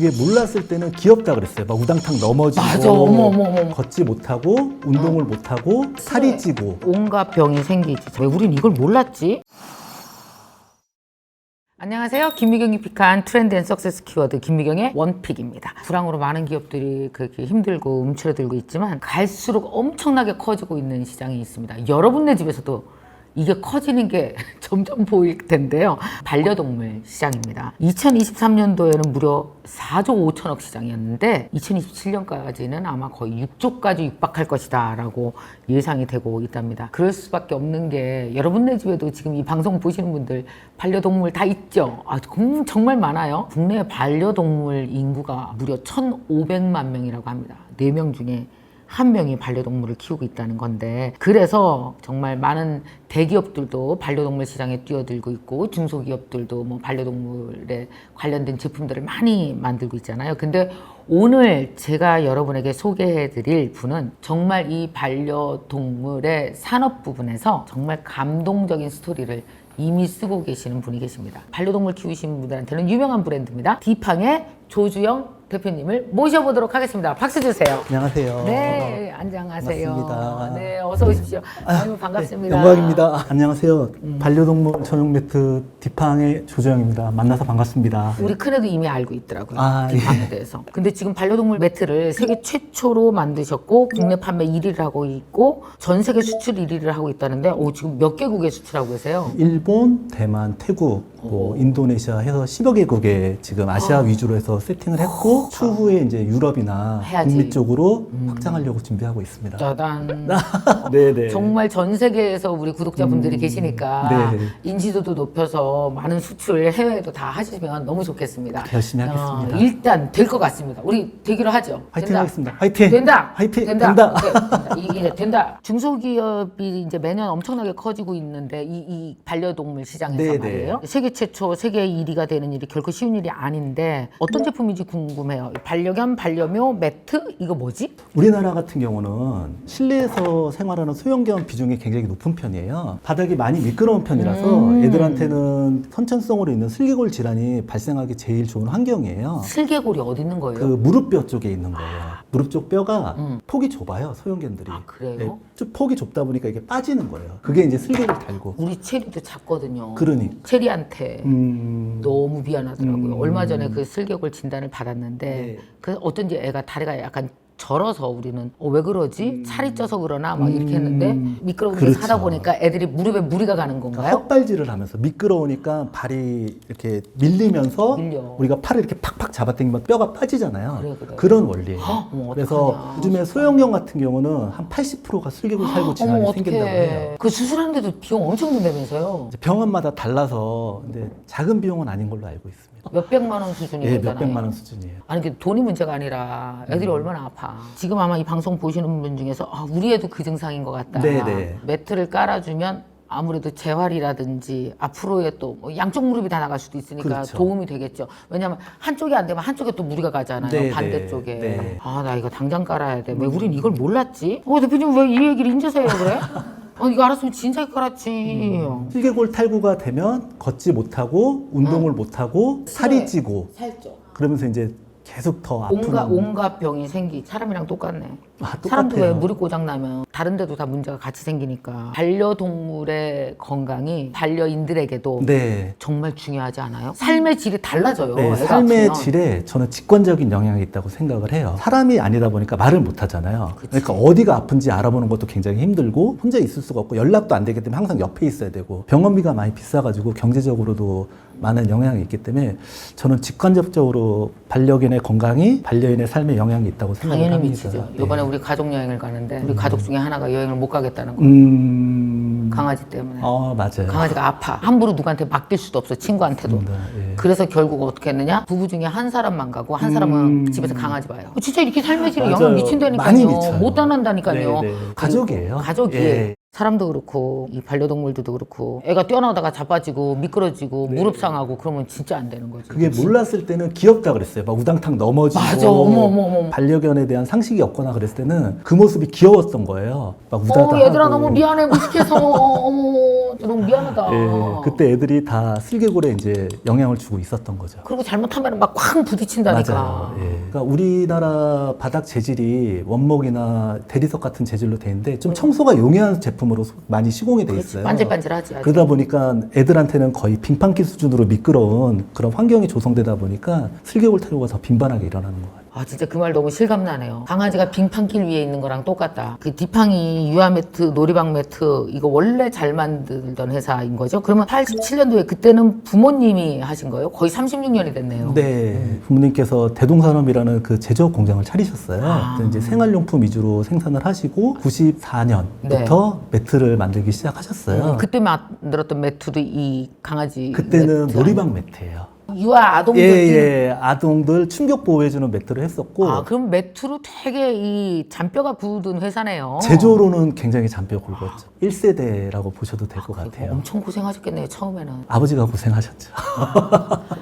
그게 몰랐을 때는 귀엽다 그랬어요. 막 우당탕 넘어지고, 맞아. 어머. 걷지 못하고, 운동을 못하고, 살이 찌고. 온갖 병이 생기지. 왜 우린 이걸 몰랐지? 안녕하세요. 김미경이 픽한 트렌드 앤 석세스 키워드 김미경의 원픽입니다. 불황으로 많은 기업들이 그렇게 힘들고 움츠러들고 있지만 갈수록 엄청나게 커지고 있는 시장이 있습니다. 여러분네 집에서도 이게 커지는 게 점점 보일 텐데요. 반려동물 시장입니다. 2023년도에는 무려 4조 5천억 시장이었는데 2027년까지는 아마 거의 6조까지 육박할 것이다 라고 예상이 되고 있답니다. 그럴 수밖에 없는 게 여러분네 집에도 지금 이 방송 보시는 분들 반려동물 다 있죠? 정말 많아요. 국내 반려동물 인구가 무려 1,500만 명이라고 합니다. 4명 중에 한 명이 반려동물을 키우고 있다는 건데, 그래서 정말 많은 대기업들도 반려동물 시장에 뛰어들고 있고 중소기업들도 뭐 반려동물에 관련된 제품들을 많이 만들고 있잖아요. 근데 오늘 제가 여러분에게 소개해드릴 분은 정말 이 반려동물의 산업 부분에서 정말 감동적인 스토리를 이미 쓰고 계시는 분이 계십니다. 반려동물 키우시는 분들한테는 유명한 브랜드입니다. 디팡의 조주영 대표님을 모셔보도록 하겠습니다. 박수 주세요. 안녕하세요. 네, 안녕하세요. 반갑습니다. 네, 어서 오십시오. 아유, 반갑습니다. 네, 영광입니다. 안녕하세요. 반려동물 전용 매트 디팡의 조정입니다. 만나서 반갑습니다. 우리 큰애도 이미 알고 있더라고요. 아, 디팡에 대해서. 근데 지금 반려동물 매트를 세계 최초로 만드셨고 국내 판매 1위를 하고 있고 전 세계 수출 1위를 하고 있다는데 지금 몇 개국에 수출하고 계세요? 일본, 대만, 태국, 뭐 인도네시아 해서 10여 개국에 지금 아시아 위주로 해서 세팅을 했고 추후에 이제 유럽이나 해야지. 북미 쪽으로 확장하려고 준비하고 있습니다. 짜잔. 네네. 정말 전 세계에서 우리 구독자분들이 계시니까 네. 인지도도 높여서 많은 수출 해외에도 다 하시면 너무 좋겠습니다. 열심히 하겠습니다. 일단 될 것 같습니다. 우리 되기로 하죠. 화이팅 된다. 하겠습니다. 화이팅! 된다. 화이팅! 된다. 오케이, 된다. 이게 된다. 중소기업이 이제 매년 엄청나게 커지고 있는데 이 반려동물 시장에서 네네. 말이에요. 세계 최초, 세계 1위가 되는 일이 결코 쉬운 일이 아닌데 어떤 제품인지 궁금해요. 반려견, 반려묘, 매트 이거 뭐지? 우리나라 같은 경우는 실내에서 생활하는 소형견 비중이 굉장히 높은 편이에요. 바닥이 많이 미끄러운 편이라서 애들한테는 선천성으로 있는 슬개골 질환이 발생하기 제일 좋은 환경이에요. 슬개골이 어디 있는 거예요? 그 무릎뼈 쪽에 있는 거예요. 무릎 쪽 뼈가 폭이 좁아요, 소형견들이. 아, 그래요? 네, 좀 폭이 좁다 보니까 이게 빠지는 거예요. 그게 이제 슬개골 달고. 우리 체리도 작거든요. 그러니까. 체리한테 너무 미안하더라고요. 얼마 전에 그 슬개골 진단을 받았는데 네. 그 어쩐지 애가 다리가 약간 절어서 우리는 왜 그러지? 살이 쪄서 그러나? 막 이렇게 했는데 미끄러운 데 그렇죠. 사다 보니까 애들이 무릎에 무리가 가는 건가요? 헛발질을 하면서 미끄러우니까 발이 이렇게 밀리면서 밀려. 우리가 팔을 이렇게 팍팍 잡아당기면 뼈가 빠지잖아요. 그래. 그런 원리예요. 어머, 그래서 어떡하냐. 요즘에 소형견 같은 경우는 한 80%가 슬개골 살구 질환이 어머, 생긴다고 해요. 그 수술하는데도 비용 엄청 든다면서요? 이제 병원마다 달라서 근데 작은 비용은 아닌 걸로 알고 있습니다. 몇백만 원 수준이 예, 되잖아요. 몇백만 원 수준이에요. 아니 그 돈이 문제가 아니라 애들이 얼마나 아파. 지금 아마 이 방송 보시는 분 중에서 우리 애도 그 증상인 것 같다. 네네. 매트를 깔아주면 아무래도 재활이라든지 앞으로의 또뭐 양쪽 무릎이 다 나갈 수도 있으니까 그렇죠. 도움이 되겠죠. 왜냐하면 한쪽이 안 되면 한쪽에 또 무리가 가잖아요. 네네. 반대쪽에. 네. 나 이거 당장 깔아야 돼. 왜 우린 이걸 몰랐지? 대표님 왜 이 얘기를 인제서 해요 그래? 이거 알았으면 진작에 깔았지. 슬개골 탈구가 되면 걷지 못하고 운동을 못하고 살이 찌고 살쪄. 그러면서 이제 계속 더 아픈 온갖 병이 사람이랑 똑같네. 똑같아요. 사람도 왜 무릎 고장 나면 다른 데도 다 문제가 같이 생기니까 반려동물의 건강이 반려인들에게도 네. 정말 중요하지 않아요? 삶의 질이 달라져요. 네, 애가 삶의 아프면. 질에 저는 직관적인 영향이 있다고 생각을 해요. 사람이 아니다 보니까 말을 못 하잖아요. 그치. 그러니까 어디가 아픈지 알아보는 것도 굉장히 힘들고 혼자 있을 수가 없고 연락도 안 되기 때문에 항상 옆에 있어야 되고 병원비가 많이 비싸가지고 경제적으로도 많은 영향이 있기 때문에 저는 직관적으로 반려견의 건강이 반려인의 삶에 영향이 있다고 생각을 당연히 합니다. 미치죠. 네. 이번에 우리 가족 여행을 가는데 우리 가족 중에 하나가 여행을 못 가겠다는 거. 강아지 때문에. 맞아요. 강아지가 아파. 함부로 누구한테 맡길 수도 없어. 친구한테도. 맞습니다. 예. 그래서 결국 어떻게 했느냐? 부부 중에 한 사람만 가고 한 사람은 집에서 강아지 봐요. 진짜 이렇게 삶의 질에 맞아요. 영향 미친다니까요. 많이 미쳐요. 못 떠난다니까요. 네, 네. 가족이에요. 가족이에요. 예. 사람도 그렇고 이 반려동물들도 그렇고 애가 뛰어나다가 자빠지고 미끄러지고 무릎 상하고 그러면 진짜 안 되는 거지. 그게 몰랐을 때는 귀엽다 그랬어요. 막 우당탕 넘어지고. 맞아. 어머. 반려견에 대한 상식이 없거나 그랬을 때는 그 모습이 귀여웠던 거예요. 막 우다다 얘들아 하고. 너무 미안해 무식해서 어머 너무 미안하다. 예, 그때 애들이 다 슬개골에 이제 영향을 주고 있었던 거죠. 그리고 잘못하면 막 쾅 부딪힌다니까. 맞아요. 예. 그러니까 우리나라 바닥 재질이 원목이나 대리석 같은 재질로 돼 있는데 좀 청소가 용이한 제품으로 많이 시공이 돼 있어요. 반질반질하지. 아주. 그러다 보니까 애들한테는 거의 빙판길 수준으로 미끄러운 그런 환경이 조성되다 보니까 슬개골 탈구가 더 빈번하게 일어나는 거예요. 아 진짜 그 말 너무 실감나네요. 강아지가 빙판길 위에 있는 거랑 똑같다. 그 디팡이 유아 매트, 놀이방 매트 이거 원래 잘 만들던 회사인 거죠? 그러면 87년도에 그때는 부모님이 하신 거예요? 거의 36년이 됐네요. 네, 부모님께서 대동산업이라는 그 제조업 공장을 차리셨어요. 그래서 이제 생활용품 위주로 생산을 하시고 94년부터 매트를 만들기 시작하셨어요. 그때 만들었던 매트도 이 강아지 그때는 매트 놀이방 매트예요. 유아 아동들 예, 아동들 충격 보호해주는 매트를 했었고 아 그럼 매트로 되게 이 잔뼈가 굳은 회사네요. 제조로는 굉장히 잔뼈 굵었죠. 1세대라고 보셔도 될 것 같아요. 엄청 고생하셨겠네요 처음에는. 아버지가 고생하셨죠.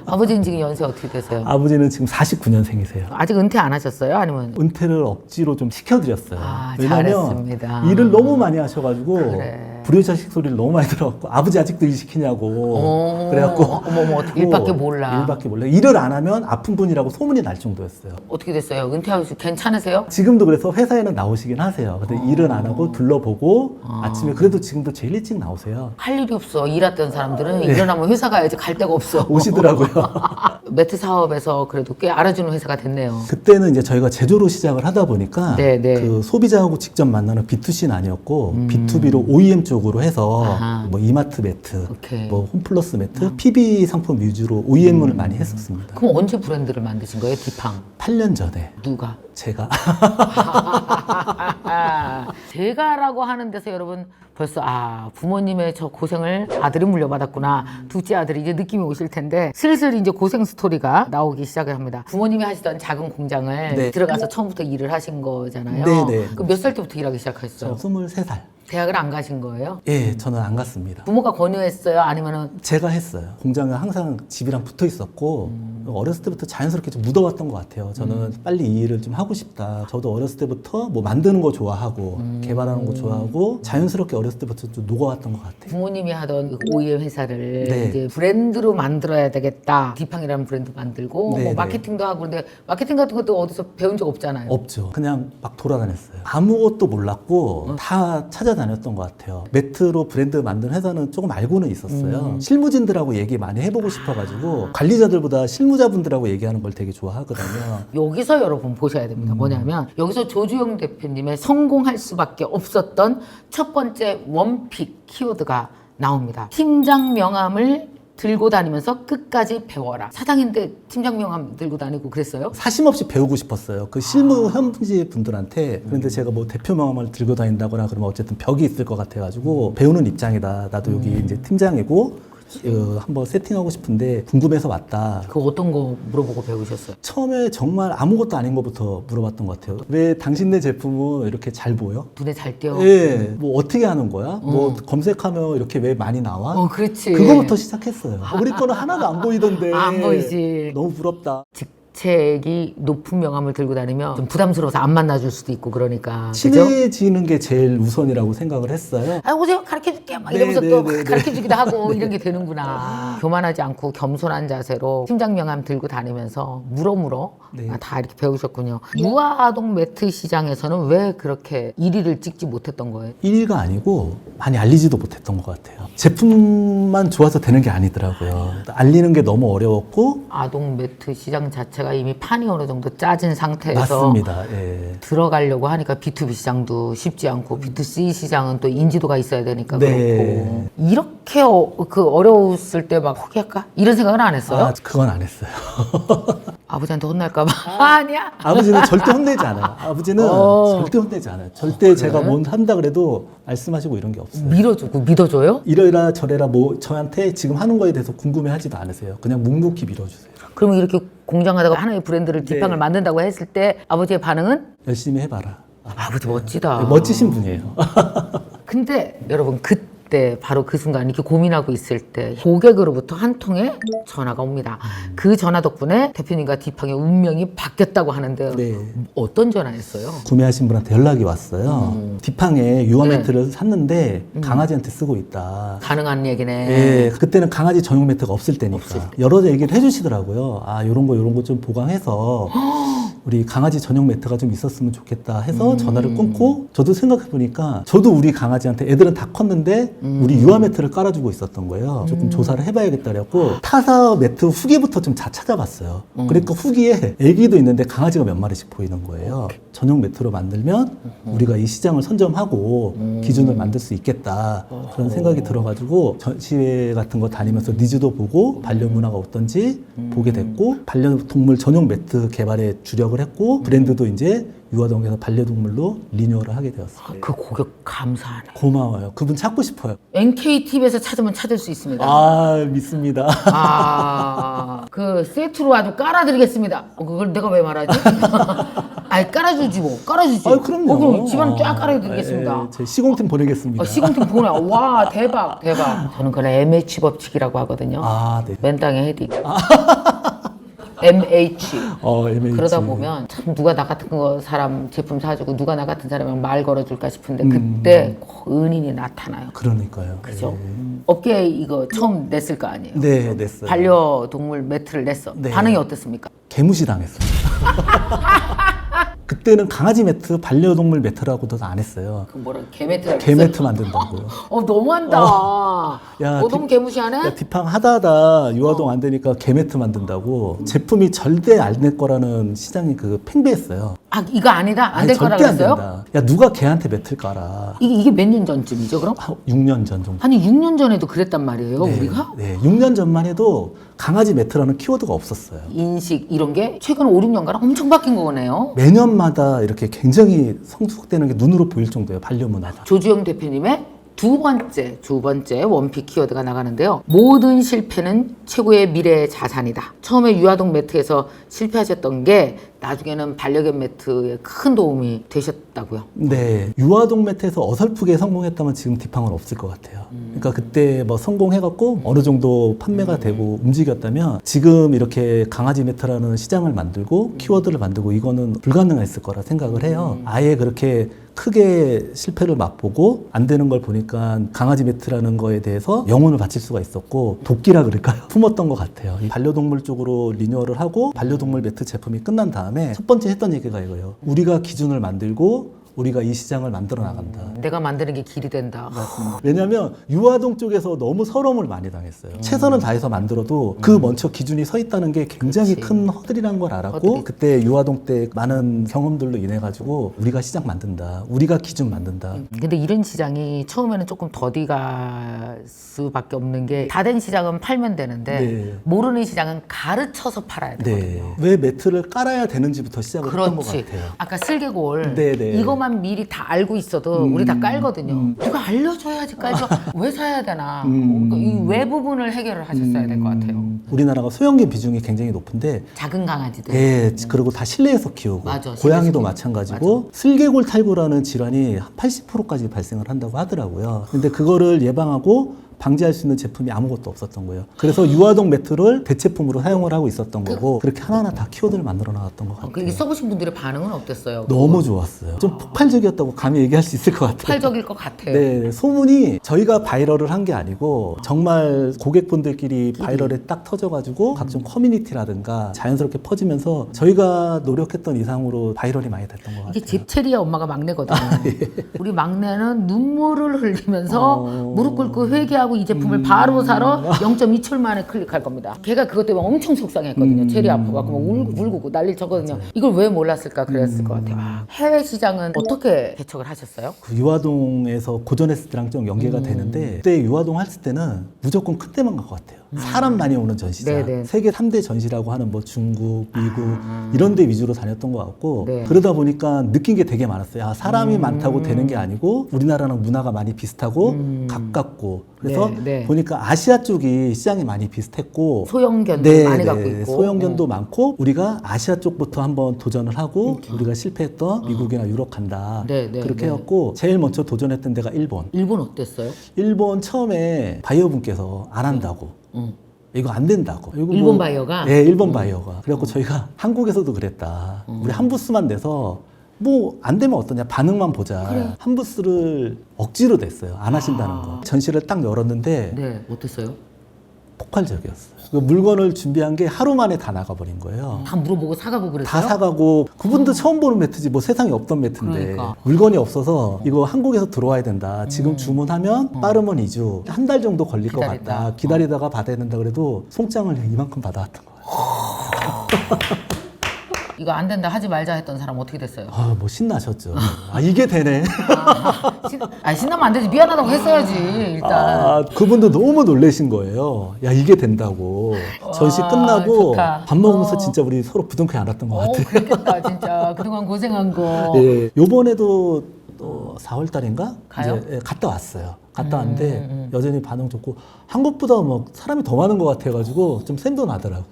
아버지는 지금 연세 어떻게 되세요? 아버지는 지금 49년생이세요. 아직 은퇴 안 하셨어요? 아니면 은퇴를 억지로 좀 시켜드렸어요. 잘했습니다. 일을 너무 많이 하셔가지고 그래. 불효자식 소리를 너무 많이 들어갖고 아버지 아직도 일 시키냐고 그래갖고 어머머 어떻게 일밖에 몰라. 일밖에 몰라. 일을 안 하면 아픈 분이라고 소문이 날 정도였어요. 어떻게 됐어요? 은퇴하셔서 괜찮으세요? 지금도 그래서 회사에는 나오시긴 하세요. 근데 일은 안 하고 둘러보고 아침에 그래도 지금도 제일 일찍 나오세요. 할 일이 없어. 일했던 사람들은 일어나면 회사 가야지 갈 데가 없어. 오시더라고요. 매트 사업에서 그래도 꽤 알아주는 회사가 됐네요. 그때는 이제 저희가 제조로 시작을 하다 보니까 네. 그 소비자하고 직접 만나는 B2C는 아니었고 B2B로 OEM 쪽으로 해서 아하. 뭐 이마트 매트, 오케이. 뭐 홈플러스 매트, PB 상품 위주로 OEM을 많이 했었습니다. 그럼 언제 브랜드를 만드신 거예요? 디팡. 8년 전에 누가? 제가 제가라고 하는 데서 여러분 벌써 부모님의 저 고생을 아들이 물려받았구나. 둘째 아들이 이제 느낌이 오실 텐데 슬슬 이제 고생 스토리가 나오기 시작을 합니다. 부모님이 하시던 작은 공장을 네. 들어가서 처음부터 일을 하신 거잖아요. 네네. 그럼 몇 살 때부터 일하기 저 시작하셨어요? 23살. 대학을 안 가신 거예요? 예, 저는 안 갔습니다. 부모가 권유했어요? 아니면은 제가 했어요. 공장은 항상 집이랑 붙어 있었고 어렸을 때부터 자연스럽게 좀 묻어왔던 것 같아요. 저는 빨리 이 일을 좀 하고 싶다. 저도 어렸을 때부터 뭐 만드는 거 좋아하고 개발하는 거 좋아하고 자연스럽게 어렸을 때부터 좀 녹아왔던 것 같아요. 부모님이 하던 그 OEM 회사를 네. 이제 브랜드로 만들어야 되겠다. 디팡이라는 브랜드 만들고 네, 뭐 네. 마케팅도 하고 근데 마케팅 같은 것도 어디서 배운 적 없잖아요. 없죠. 그냥 막 돌아다녔어요. 아무것도 몰랐고 다 찾아다녔던 것 같아요. 매트로 브랜드 만든 회사는 조금 알고는 있었어요. 실무진들하고 얘기 많이 해보고 싶어가지고 관리자들보다 실무자분들하고 얘기하는 걸 되게 좋아하거든요. 여기서 여러분 보셔야 됩니다. 뭐냐면 여기서 조주영 대표님의 성공할 수밖에 없었던 첫 번째 원픽 키워드가 나옵니다. 팀장 명함을 들고 다니면서 끝까지 배워라. 사장인데 팀장 명함 들고 다니고 그랬어요? 사심없이 배우고 싶었어요. 그 실무 현지 분들한테. 그런데 제가 뭐 대표 명함을 들고 다닌다거나 그러면 어쨌든 벽이 있을 것 같아가지고 배우는 입장이다. 나도 여기 이제 팀장이고 한번 세팅하고 싶은데 궁금해서 왔다. 그 어떤 거 물어보고 배우셨어요? 처음에 정말 아무것도 아닌 것부터 물어봤던 것 같아요. 왜 당신네 제품은 이렇게 잘 보여? 눈에 잘 띄어? 예, 뭐 어떻게 하는 거야? 뭐 검색하면 이렇게 왜 많이 나와? 그렇지. 그거부터 시작했어요. 우리 거는 하나도 안 보이던데. 안 보이지. 너무 부럽다. 직책이 높은 명함을 들고 다니면 좀 부담스러워서 안 만나줄 수도 있고 그러니까. 그죠? 친해지는 게 제일 우선이라고 생각을 했어요. 오세요 가르쳐줄게 막 네, 이러면서 네, 또 네, 네. 가르쳐주기도 하고 이런 게 되는구나. 교만하지 않고 겸손한 자세로 팀장 명함 들고 다니면서 물어 네. 다 이렇게 배우셨군요. 유아아동 매트 시장에서는 왜 그렇게 1위를 찍지 못했던 거예요? 1위가 아니고 많이 알리지도 못했던 것 같아요. 제품만 좋아서 되는 게 아니더라고요. 알리는 게 너무 어려웠고 아동 매트 시장 자체가 이미 판이 어느 정도 짜진 상태에서 맞습니다. 예. 들어가려고 하니까 B2B 시장도 쉽지 않고 B2C 시장은 또 인지도가 있어야 되니까 네. 그렇고 이렇게 어려웠을 때 막 포기할까? 이런 생각은 안 했어요? 그건 안 했어요. 아버지한테 혼날까봐. 아니야. 아버지는 절대 혼내지 않아요. 아버지는 절대 혼내지 않아요. 절대 제가 뭐 한다 그래도 말씀하시고 이런 게 없어요. 밀어주고 믿어줘요? 이래라 저래라 뭐 저한테 지금 하는 거에 대해서 궁금해하지도 않으세요. 그냥 묵묵히 밀어주세요. 그러면 이렇게 공장하다가 하나의 브랜드를 디팡을 네. 만든다고 했을 때 아버지의 반응은? 열심히 해봐라. 아버지 멋지다. 멋지신 분이에요. 근데 여러분 그때 바로 그 순간 이렇게 고민하고 있을 때 고객으로부터 한 통의 전화가 옵니다. 그 전화 덕분에 대표님과 디팡의 운명이 바뀌었다고 하는데요. 네. 어떤 전화였어요? 구매하신 분한테 연락이 왔어요. 디팡에 유아 네. 매트를 샀는데 강아지한테 쓰고 있다. 가능한 얘기네. 예, 그때는 강아지 전용 매트가 없을 때니까 여러 얘기를 해주시더라고요. 아, 요런 거 좀 보강해서 우리 강아지 전용 매트가 좀 있었으면 좋겠다 해서 전화를 끊고 저도 생각해 보니까 저도 우리 강아지한테 애들은 다 컸는데 우리 유아 매트를 깔아주고 있었던 거예요. 조금 조사를 해봐야겠다 그래갖고 타사 매트 후기부터 좀 찾아봤어요. 그러니까 후기에 애기도 있는데 강아지가 몇 마리씩 보이는 거예요. 전용 매트로 만들면 우리가 이 시장을 선점하고 기준을 만들 수 있겠다 그런 생각이 들어가지고 전시회 같은 거 다니면서 니즈도 보고 반려문화가 어떤지 보게 됐고 반려동물 전용 매트 개발에 주력을 했고 브랜드도 이제 유아동에서 반려동물로 리뉴얼을 하게 되었어요. 그 고객 감사하네. 고마워요. 그분 찾고 싶어요. NKTV에서 찾으면 찾을 수 있습니다. 아, 믿습니다. 그 세트로 아주 깔아드리겠습니다. 그걸 내가 왜 말하지? 아니 깔아주지 뭐 깔아주지. 아, 그럼요. 그럼 집안 쫙 깔아드리겠습니다. 제 시공팀 보내겠습니다. 시공팀 보내. 와 대박. 저는 그걸 MH 법칙이라고 하거든요. 아, 네. 맨 땅에 헤딩. MH. MH. 그러다 보면 참 누가 나 같은 거 사람 제품 사주고 누가 나 같은 사람이랑 말 걸어줄까 싶은데 그때 꼭 은인이 나타나요. 그러니까요. 그죠? 네. 업계에 이거 처음 냈을 거 아니에요? 네, 냈어요. 반려동물 매트를 냈어. 네. 반응이 어땠습니까? 개무시 당했어요. 그때는 강아지 매트, 반려동물 매트라고도 안 했어요. 그 뭐라 개매트라고 개매트 만든다고요. 너무한다. 야, 너무 개무시하네? 야, 디팡 하다 유아동 안 되니까 개매트 만든다고 제품이 절대 안 될 거라는 시장이 그 팽배했어요. 아 이거 아니다? 안 아니, 될 거라 절대 안 그랬어요? 된다. 야, 누가 개한테 매트를 깔아. 이게 몇 년 전쯤이죠 그럼? 6년 전 정도. 아니 6년 전에도 그랬단 말이에요 네, 우리가? 네, 6년 전만 해도 강아지 매트라는 키워드가 없었어요. 인식 이런 게 최근 5, 6년간 엄청 바뀐 거네요. 매년마다 이렇게 굉장히 성숙되는 게 눈으로 보일 정도예요. 반려문화가. 조주영 대표님의 두 번째 원픽 키워드가 나가는데요. 모든 실패는 최고의 미래의 자산이다. 처음에 유아동 매트에서 실패하셨던 게 나중에는 반려견 매트에 큰 도움이 되셨다고요. 네, 유아동 매트에서 어설프게 성공했다면 지금 디팡은 없을 것 같아요. 그러니까 그때 뭐 성공해갖고 어느 정도 판매가 되고 움직였다면 지금 이렇게 강아지 매트라는 시장을 만들고 키워드를 만들고 이거는 불가능했을 거라 생각을 해요. 아예 그렇게 크게 실패를 맛보고 안 되는 걸 보니까 강아지 매트라는 거에 대해서 영혼을 바칠 수가 있었고 도끼라 그럴까요? 품었던 것 같아요. 이 반려동물 쪽으로 리뉴얼을 하고 반려동물 매트 제품이 끝난 다음에 첫 번째 했던 얘기가 이거예요. 우리가 기준을 만들고 우리가 이 시장을 만들어 나간다. 내가 만드는 게 길이 된다. 왜냐하면 유아동 쪽에서 너무 서러움을 많이 당했어요. 최선을 다해서 만들어도 그 먼저 기준이 서 있다는 게 굉장히 그치. 큰 허들이란 걸 알았고 허들이. 그때 유아동 때 많은 경험들로 인해 가지고 우리가 시장 만든다. 우리가 기준 만든다. 근데 이런 시장이 처음에는 조금 더디갈 수밖에 없는 게 다 된 시장은 팔면 되는데 네. 모르는 시장은 가르쳐서 팔아야 되거든요. 네. 왜 매트를 깔아야 되는지부터 시작을 했던 것 그렇지. 같아요. 아까 슬개골 네, 네. 이것만 미리 다 알고 있어도 우리 다 깔거든요. 누가 알려줘야지 깔죠. 왜 사야 되나? 그러니까 이 외 부분을 해결을 하셨어야 될 것 같아요. 우리나라가 소형견 비중이 굉장히 높은데 작은 강아지들. 예, 그리고 다 실내에서 키우고 맞아, 고양이도 실내에서 마찬가지고 슬개골 탈구라는 질환이 한 80%까지 발생을 한다고 하더라고요. 근데 그거를 예방하고 방지할 수 있는 제품이 아무것도 없었던 거예요. 그래서 유아동 매트를 대체품으로 사용을 하고 있었던 거고 그렇게 하나하나 다 키워드를 만들어 나갔던 것 같아요. 이게 써보신 분들의 반응은 어땠어요? 너무 좋았어요. 좀 폭발적이었다고 감히 얘기할 수 있을 것 같아요. 폭발적일 것 같아요. 네, 소문이 저희가 바이럴을 한 게 아니고 정말 고객분들끼리 바이럴에 딱 터져가지고 각종 커뮤니티라든가 자연스럽게 퍼지면서 저희가 노력했던 이상으로 바이럴이 많이 됐던 것 이게 같아요. 잽체리야 엄마가 막내거든요. 우리 막내는 눈물을 흘리면서 무릎 꿇고 회개하고 이 제품을 바로 사러 0.2초 만에 클릭할 겁니다. 걔가 그것 때문에 엄청 속상했거든요. 체리 아파갖고 막 울고 난리를 쳤거든요. 이걸 왜 몰랐을까 그랬을 것 같아요. 해외 시장은 어떻게 개척을 하셨어요? 그 유아동에서 고전했을 때랑 좀 연계가 되는데 그때 유아동 했을 때는 무조건 큰 데만 간 것 같아요. 사람 많이 오는 전시장. 네네. 세계 3대 전시라고 하는 뭐 중국, 미국 이런 데 위주로 다녔던 것 같고 네. 그러다 보니까 느낀 게 되게 많았어요. 아, 사람이 많다고 되는 게 아니고 우리나라랑 문화가 많이 비슷하고 가깝고 그래서 네. 보니까 아시아 쪽이 시장이 많이 비슷했고 소형견도 많이 갖고 있고 소형견도 많고 우리가 아시아 쪽부터 한번 도전을 하고 우리가 실패했던 미국이나 유럽 간다 네, 네, 그렇게 네. 해갖고 제일 먼저 도전했던 데가 일본. 일본 어땠어요? 일본 처음에 바이어분께서 안 한다고 이거 안 된다고. 이거 일본 바이어가? 네, 일본 바이어가. 그래갖고 저희가 한국에서도 그랬다. 우리 한 부스만 내서 뭐 안 되면 어떠냐 반응만 보자. 한 부스를 억지로 냈어요. 안 하신다는 거. 전시를 딱 열었는데 네, 어땠어요? 폭발적이었어요. 그 물건을 준비한 게 하루 만에 다 나가버린 거예요. 다 물어보고 사가고 그랬어요? 다 사가고 그분도 처음 보는 매트지 뭐 세상에 없던 매트인데 그러니까. 물건이 없어서 이거 한국에서 들어와야 된다. 지금 주문하면 빠르면 2주 한 달 정도 걸릴 것 기다린다. 같다. 기다리다가 받아야 된다 그래도 송장을 이만큼 받아왔던 거예요. 이거 안 된다 하지 말자 했던 사람 어떻게 됐어요? 아, 뭐 신나셨죠. 아, 이게 되네. 신나면 안 되지. 미안하다고 했어야지 일단. 아, 그분도 너무 놀라신 거예요. 야, 이게 된다고. 전시 끝나고 좋다. 밥 먹으면서 진짜 우리 서로 부둥켜 안았던 것 같아요. 그랬겠다 진짜. 그동안 고생한 거. 예, 요번에도 또 4월 달인가? 가요? 이제 갔다 왔어요. 갔다 왔는데 여전히 반응 좋고 한국보다 뭐 사람이 더 많은 것 같아가지고 좀 샘도 나더라고.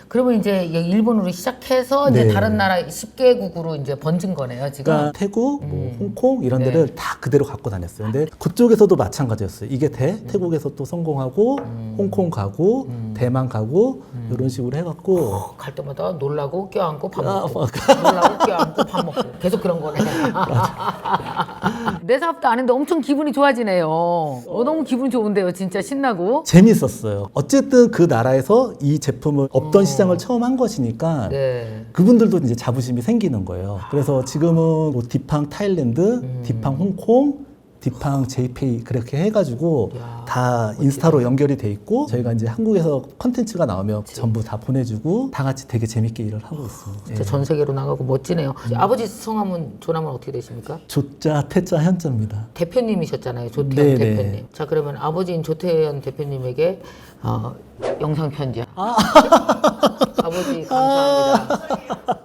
그러면 이제 일본으로 시작해서 이제 네. 다른 나라 10개국으로 이제 번진 거네요 지금. 그러니까 태국, 뭐 홍콩 이런 네. 데를 다 그대로 갖고 다녔어요. 근데 그쪽에서도 마찬가지였어요. 이게 태국에서 또 성공하고 홍콩 가고 대만 가고 이런 식으로 해갖고 갈 때마다 놀라고 껴안고 밥 먹고 놀라고 껴안고 밥 먹고 계속 그런 거네. 내 사업도 아닌데 엄청 기분이 좋아지네요. 너무 기분 좋은데요 진짜 신나고. 재밌었어요. 어쨌든 그 나라에서 이 제품을 없던 시장을 처음 한 것이니까 네. 그분들도 이제 자부심이 생기는 거예요. 그래서 지금은 뭐 디팡 타일랜드, 디팡 홍콩, 디팡 제이페이 그렇게 해가지고 다 인스타로 연결이 돼 있고 저희가 이제 한국에서 컨텐츠가 나오면 전부 다 보내주고 다 같이 되게 재밌게 일을 하고 있습니다. 진짜 전 세계로 나가고 멋지네요. 아버지 성함은 조남은 어떻게 되십니까? 조자, 태자, 현자입니다. 대표님이셨잖아요. 조태현 네네. 대표님. 자 그러면 아버지인 조태현 대표님에게 영상 편지. 아버지 감사합니다.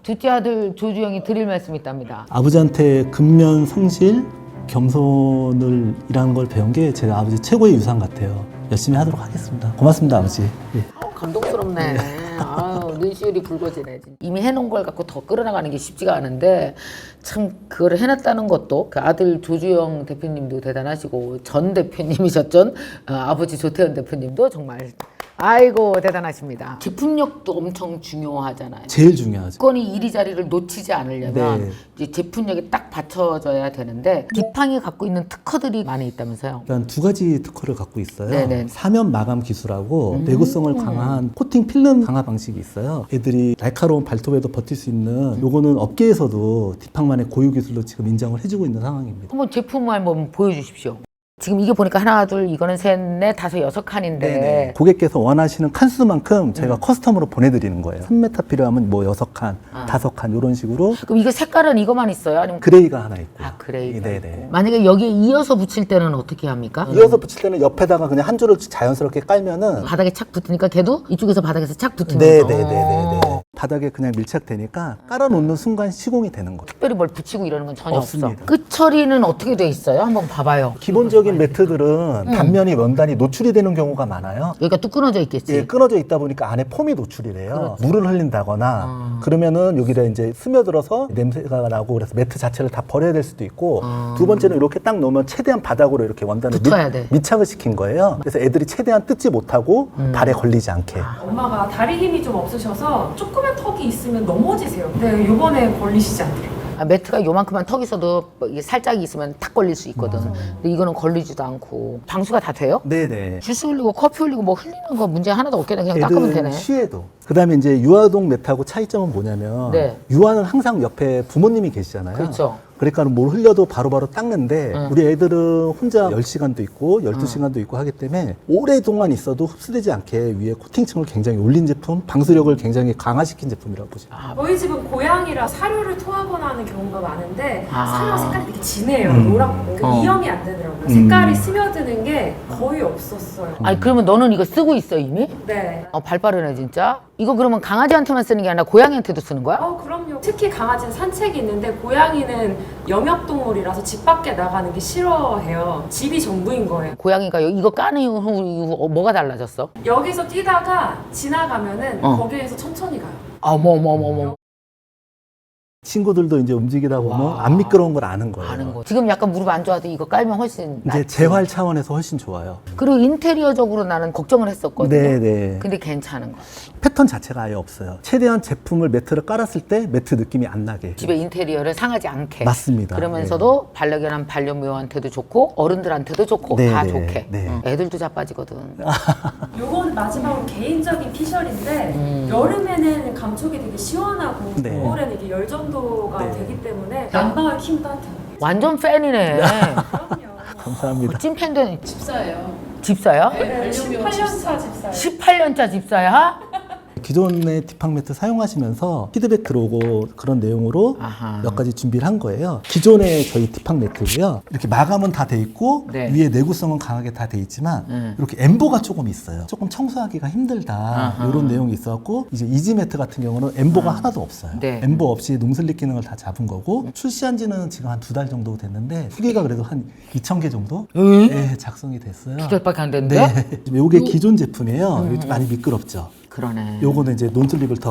둘째 아들 조주영이 드릴 말씀이 있답니다. 아버지한테 근면, 성실, 겸손을 이라는 걸 배운 게 제가 아버지 최고의 유산 같아요. 열심히 하도록 하겠습니다. 고맙습니다, 아버지. 예. 감동스럽네. 아유, 눈시울이 붉어지네. 이미 해놓은 걸 갖고 더 끌어나가는 게 쉽지가 않은데 참 그걸 해놨다는 것도 그 아들 조주영 대표님도 대단하시고 전 대표님이셨던 아버지 조태현 대표님도 정말 아이고 대단하십니다. 제품력도 엄청 중요하잖아요. 제일 중요하죠. 건이 이리자리를 놓치지 않으려면 네. 이제 제품력이 딱 받쳐져야 되는데 디팡이 갖고 있는 특허들이 많이 있다면서요. 일단 두 가지 특허를 갖고 있어요. 네네. 사면 마감 기술하고 내구성을 강화한 코팅 필름 강화 방식이 있어요. 애들이 날카로운 발톱에도 버틸 수 있는 요거는 업계에서도 디팡만의 고유 기술로 지금 인정을 해주고 있는 상황입니다. 한번 제품을 한번 보여주십시오. 지금 이게 보니까 하나, 둘, 이거는 셋, 넷, 다섯, 여섯 칸인데 고객께서 원하시는 칸수만큼 저희가 커스텀으로 보내드리는 거예요. 3m 필요하면 뭐 6칸, 5칸 이런 식으로 그럼 이거 색깔은 이거만 있어요? 아니면 그레이가 하나 있고. 그레이가 네네. 있고. 만약에 여기에 이어서 붙일 때는 어떻게 합니까? 이어서 붙일 때는 옆에다가 그냥 한 줄을 자연스럽게 깔면은 바닥에 착 붙으니까 걔도 이쪽에서 바닥에서 착 붙으면 네네네네. 바닥에 그냥 밀착되니까 깔아놓는 순간 시공이 되는 거예요. 특별히 뭘 붙이고 이러는 건 전혀 없습니다. 없어. 끝 처리는 어떻게 돼 있어요? 한번 봐봐요. 기본적인 매트들은 단면이 원단이 노출이 되는 경우가 많아요. 여기가 뚝 끊어져 있겠지. 예, 끊어져 있다 보니까 안에 폼이 노출이 돼요. 물을 흘린다거나 그러면은 여기다 이제 스며들어서 냄새가 나고 그래서 매트 자체를 다 버려야 될 수도 있고 두 번째는 이렇게 딱 놓으면 최대한 바닥으로 이렇게 원단을 붙어야 돼. 밀착을 시킨 거예요. 그래서 애들이 최대한 뜯지 못하고 발에 걸리지 않게. 엄마가 다리 힘이 좀 없으셔서 조그만 턱이 있으면 넘어지세요. 근데 요번에 걸리시지 않더라고요. 매트가 요만큼만 턱 있어도 이게 살짝이 있으면 탁 걸릴 수 있거든. 근데 이거는 걸리지도 않고 방수가 다 돼요? 네네. 주스 흘리고 커피 흘리고 뭐 흘리는 거 문제 하나도 없겠네. 그냥 닦으면 되네. 쉬해도. 그다음에 이제 유아동 매트하고 차이점은 뭐냐면 네. 유아는 항상 옆에 부모님이 계시잖아요. 그렇죠. 그러니까 뭘 흘려도 바로바로 닦는데 우리 애들은 혼자 10시간도 있고 12시간도 있고 하기 때문에 오랫동안 있어도 흡수되지 않게 위에 코팅층을 굉장히 올린 제품, 방수력을 굉장히 강화시킨 제품이라고 보시면 돼요. 저희 집은 고양이라 사료를 토하거나 하는 경우가 많은데 아. 사료 색깔이 되게 진해요. 노랗고 어. 이염이 안 되더라고요. 색깔이 스며드는 게 거의 없었어요. 아니 그러면 너는 이거 쓰고 있어 이미? 네. 발 빠르네 진짜. 이거 그러면 강아지한테만 쓰는 게 아니라 고양이한테도 쓰는 거야? 그럼요. 특히 강아지는 산책이 있는데 고양이는 영역동물이라서 집 밖에 나가는 게 싫어해요. 집이 전부인 거예요. 고양이가 이거 까는 이후 뭐가 달라졌어? 여기서 뛰다가 지나가면은 거기에서 천천히 가요. 어머머머머. 친구들도 이제 움직이다 보면 안 미끄러운 걸 아는 거예요. 아는 거. 지금 약간 무릎 안 좋아도 이거 깔면 훨씬 이제 낫지. 재활 차원에서 훨씬 좋아요. 그리고 인테리어적으로 나는 걱정을 했었거든요. 네네. 근데 괜찮은 거. 패턴 자체가 아예 없어요. 최대한 제품을 매트를 깔았을 때 매트 느낌이 안 나게. 집에 인테리어를 상하지 않게. 맞습니다. 그러면서도 반려견한 반려묘한테도 좋고 어른들한테도 좋고 네, 다 네, 좋게. 네. 애들도 자빠지거든. 요건 마지막으로 개인적인 피셜인데 여름에는 감촉이 되게 시원하고 네. 겨울에는 이게 열전도가 네. 되기 때문에 난방을 키면 따뜻해요. 완전 팬이네. 그럼요. 감사합니다. 찐팬들 집사예요. 집사야? 네, 18년차 집사예요. 18년차 집사야? 기존의 디팡 매트 사용하시면서 피드백 들어오고 그런 내용으로 아하. 몇 가지 준비를 한 거예요. 기존의 저희 디팡 매트고요. 이렇게 마감은 다 돼 있고 네. 위에 내구성은 강하게 다 돼 있지만 이렇게 엠보가 조금 있어요. 조금 청소하기가 힘들다 아하. 이런 내용이 있었고 이제 이지 매트 같은 경우는 엠보가 하나도 없어요. 네. 엠보 없이 농슬립 기능을 다 잡은 거고 출시한 지는 지금 한 2달 정도 됐는데 후기가 그래도 한 2,000개 정도 네, 작성이 됐어요. 2달밖에 안 됐는데? 네. 요게 기존 제품이에요. 이게 많이 미끄럽죠. 그러네. 요거는 이제 논슬립을 더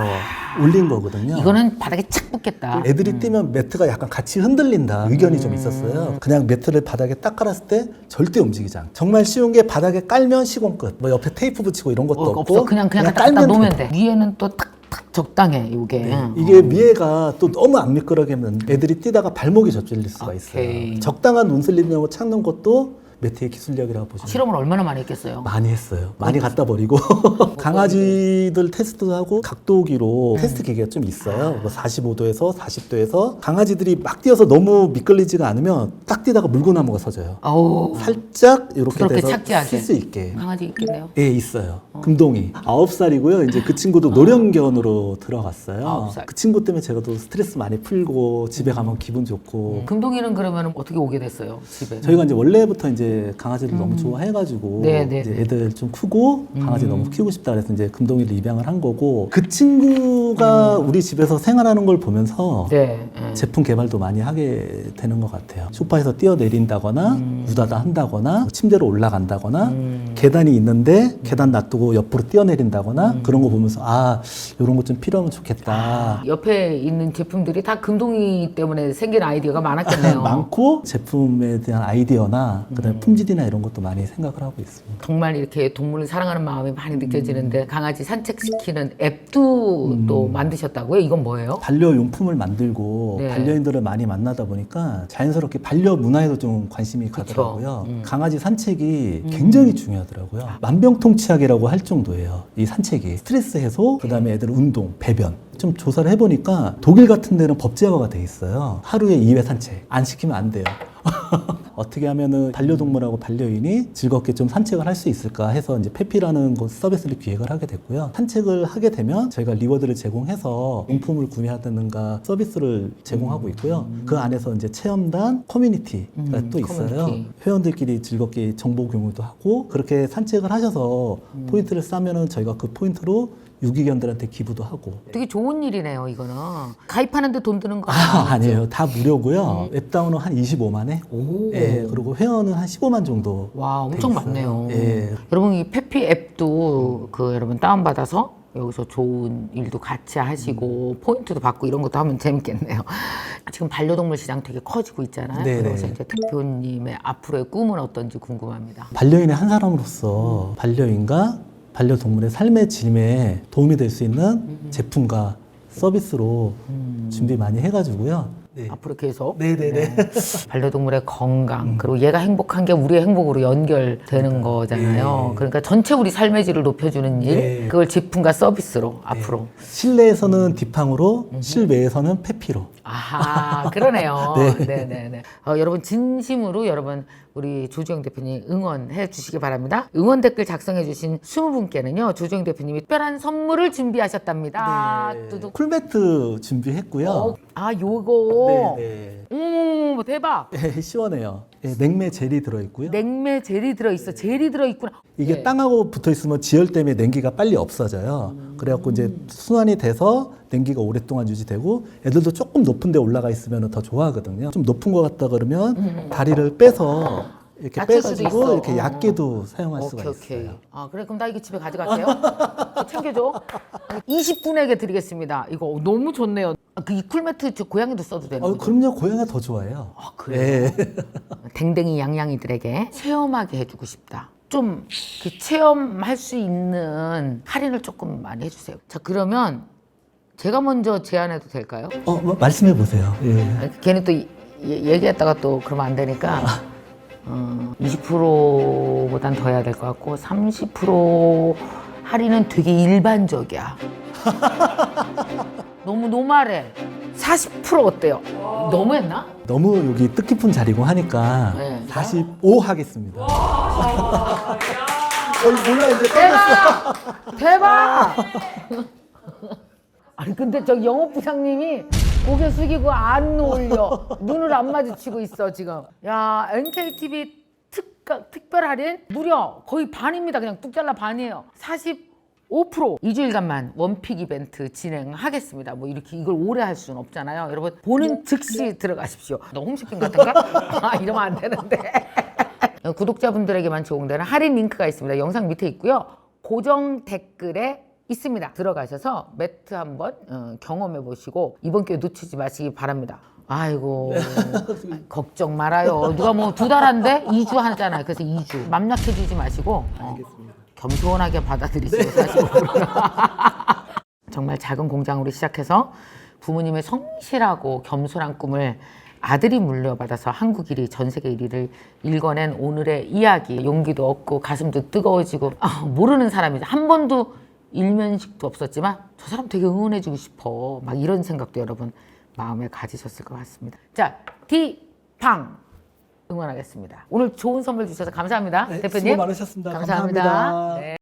올린 거거든요. 이거는 바닥에 착 붙겠다. 애들이 뛰면 매트가 약간 같이 흔들린다 의견이 좀 있었어요. 그냥 매트를 바닥에 딱 깔았을 때 절대 움직이지 않고 정말 쉬운 게 바닥에 깔면 시공 끝. 뭐 옆에 테이프 붙이고 이런 것도 없고 없어. 그냥 갖다 놓으면 돼. 위에는 또 탁탁 적당해. 이게. 네. 이게 위에가 또 너무 안 미끄러게 하면 애들이 뛰다가 발목이 접질릴 수가 오케이. 있어요. 적당한 논슬립력을 찾는 것도 매트의 기술력이라고 보시면 실험을 얼마나 많이 했겠어요. 많이 했어요. 많이 갖다 버리고 강아지들 테스트도 하고 각도기로 테스트 기계가 좀 있어요. 뭐 45도에서 40도에서 강아지들이 막 뛰어서 너무 미끌리지가 않으면 딱 뛰다가 물구나무가 서져요. 어우. 살짝 이렇게 부드럽게 돼서 착지하게. 쓸 수 있게. 강아지 있겠네요. 예, 있어요. 금동이 9살이고요. 이제 그 친구도 노령견으로 들어갔어요. 9살. 그 친구 때문에 제가 또 스트레스 많이 풀고 집에 가면 기분 좋고. 금동이는 그러면 어떻게 오게 됐어요? 집에. 저희가 이제 원래부터 이제 강아지를 너무 좋아해가지고 네. 이제 애들 좀 크고 강아지 너무 키우고 싶다 그래서 이제 금동이를 입양을 한 거고 그 친구가 우리 집에서 생활하는 걸 보면서 네. 제품 개발도 많이 하게 되는 것 같아요. 소파에서 뛰어내린다거나 우다다 한다거나 침대로 올라간다거나 계단이 있는데 계단 놔두고 옆으로 뛰어내린다거나 그런 거 보면서 아 이런 거 좀 필요하면 좋겠다. 옆에 있는 제품들이 다 금동이 때문에 생긴 아이디어가 많았겠네요. 많고 제품에 대한 아이디어나 그다음에 품질이나 이런 것도 많이 생각을 하고 있습니다. 정말 이렇게 동물을 사랑하는 마음이 많이 느껴지는데 강아지 산책시키는 앱도 또 만드셨다고요? 이건 뭐예요? 반려용품을 만들고 네. 반려인들을 많이 만나다 보니까 자연스럽게 반려 문화에도 좀 관심이 가더라고요. 강아지 산책이 굉장히 중요하더라고요. 만병통치약이라고 할 정도예요. 이 산책이 스트레스 해소, 그다음에 애들 운동, 배변. 좀 조사를 해보니까 독일 같은 데는 법제화가 돼 있어요. 하루에 2회 산책 안 시키면 안 돼요. 어떻게 하면은 반려동물하고 반려인이 즐겁게 좀 산책을 할 수 있을까 해서 이제 페피라는 곳 서비스를 기획을 하게 됐고요. 산책을 하게 되면 저희가 리워드를 제공해서 용품을 구매하든가 서비스를 제공하고 있고요. 그 안에서 이제 체험단, 커뮤니티가 또 있어요. 커뮤니티. 회원들끼리 즐겁게 정보 공유도 하고 그렇게 산책을 하셔서 포인트를 쌓으면은 저희가 그 포인트로 유기견들한테 기부도 하고. 되게 좋은 일이네요, 이거는. 가입하는데 돈 드는 거 아니에요. 다 무료고요. 앱다운은 한 25만 회. 오. 예, 그리고 회원은 한 15만 정도. 와, 엄청 돼 있어요. 많네요. 예. 여러분, 이 페피 앱도 여러분 다운받아서 여기서 좋은 일도 같이 하시고 포인트도 받고 이런 것도 하면 재밌겠네요. 지금 반려동물 시장 되게 커지고 있잖아요. 네네. 그래서 이제 대표님의 앞으로의 꿈은 어떤지 궁금합니다. 반려인의 한 사람으로서 반려인과 반려동물의 삶의 질에 도움이 될 수 있는 제품과 서비스로 준비 많이 해가지고요. 네. 앞으로 계속. 네네네. 반려동물의 건강 그리고 얘가 행복한 게 우리의 행복으로 연결되는 거잖아요. 그러니까 전체 우리 삶의 질을 높여주는 일, 네. 그걸 제품과 서비스로 앞으로. 실내에서는 디팡으로, 실외에서는 페피로. 아하, 그러네요. 네네네. 여러분 진심으로 여러분 우리 조주영 대표님 응원해 주시기 바랍니다. 응원 댓글 작성해 주신 20분께는요 조주영 대표님이 특별한 선물을 준비하셨답니다. 두둑. 쿨매트 준비했고요. 아 요거. 네네. 어머 대박. 네, 시원해요. 네, 냉매 젤이 들어있고요. 냉매 젤이 들어있어. 젤이 들어있구나. 이게 네. 땅하고 붙어 있으면 지열 때문에 냉기가 빨리 없어져요. 그래갖고 이제 순환이 돼서 냉기가 오랫동안 유지되고 애들도 조금 높은 데 올라가 있으면 더 좋아하거든요. 좀 높은 것 같다 그러면 다리를 빼서 이렇게 다칠 수도 빼가지고 있어. 이렇게 얕게도 사용할 수가 오케이. 있어요. 아 그래 그럼 나 이거 집에 가져갈게요. 챙겨줘. 20분에게 드리겠습니다. 이거 너무 좋네요. 그 이 쿨매트 저 고양이도 써도 되는 거죠? 그럼요. 고양이가 더 좋아해요. 아 그래요? 네. 댕댕이 양양이들에게 체험하게 해주고 싶다. 좀 그 체험할 수 있는 할인을 조금 많이 해주세요. 자 그러면 제가 먼저 제안해도 될까요? 말씀해 보세요. 예. 아니, 걔는 또 얘기했다가 또 그러면 안 되니까 20%보단 더 해야 될 것 같고 30% 할인은 되게 일반적이야. 너무 노말해. 40% 어때요? 너무했나? 너무 여기 뜻깊은 자리고 하니까 네. 45 하겠습니다. 몰라 이제 대박! 대박! 아니 근데 저 영업부장님이 고개 숙이고 안 올려. 눈을 안 마주치고 있어 지금. 야 NKTV 특별 할인 무려 거의 반입니다. 그냥 뚝 잘라 반이에요. 45% 2주일간만 원픽 이벤트 진행하겠습니다. 뭐 이렇게 이걸 오래 할 수는 없잖아요. 여러분 보는 즉시 들어가십시오. 너 홈쇼핑 같은가? 아, 이러면 안 되는데. 구독자분들에게만 제공되는 할인 링크가 있습니다. 영상 밑에 있고요. 고정 댓글에 있습니다. 들어가셔서 매트 한번 경험해 보시고 이번 기회 놓치지 마시기 바랍니다. 아이고 걱정 말아요. 누가 뭐 2달 한대? 2주 하잖아요. 그래서 2주 맘약해지지 마시고 겸손하게 받아들이시고 사시고 정말 작은 공장으로 시작해서 부모님의 성실하고 겸손한 꿈을 아들이 물려받아서 한국 1위, 전 세계 1위를 읽어낸 오늘의 이야기. 용기도 얻고 가슴도 뜨거워지고 모르는 사람이죠. 한 번도 일면식도 없었지만 저 사람 되게 응원해주고 싶어. 막 이런 생각도 여러분 마음에 가지셨을 것 같습니다. 자, 디팡 응원하겠습니다. 오늘 좋은 선물 주셔서 감사합니다. 네, 대표님. 수고 많으셨습니다. 감사합니다. 감사합니다. 네.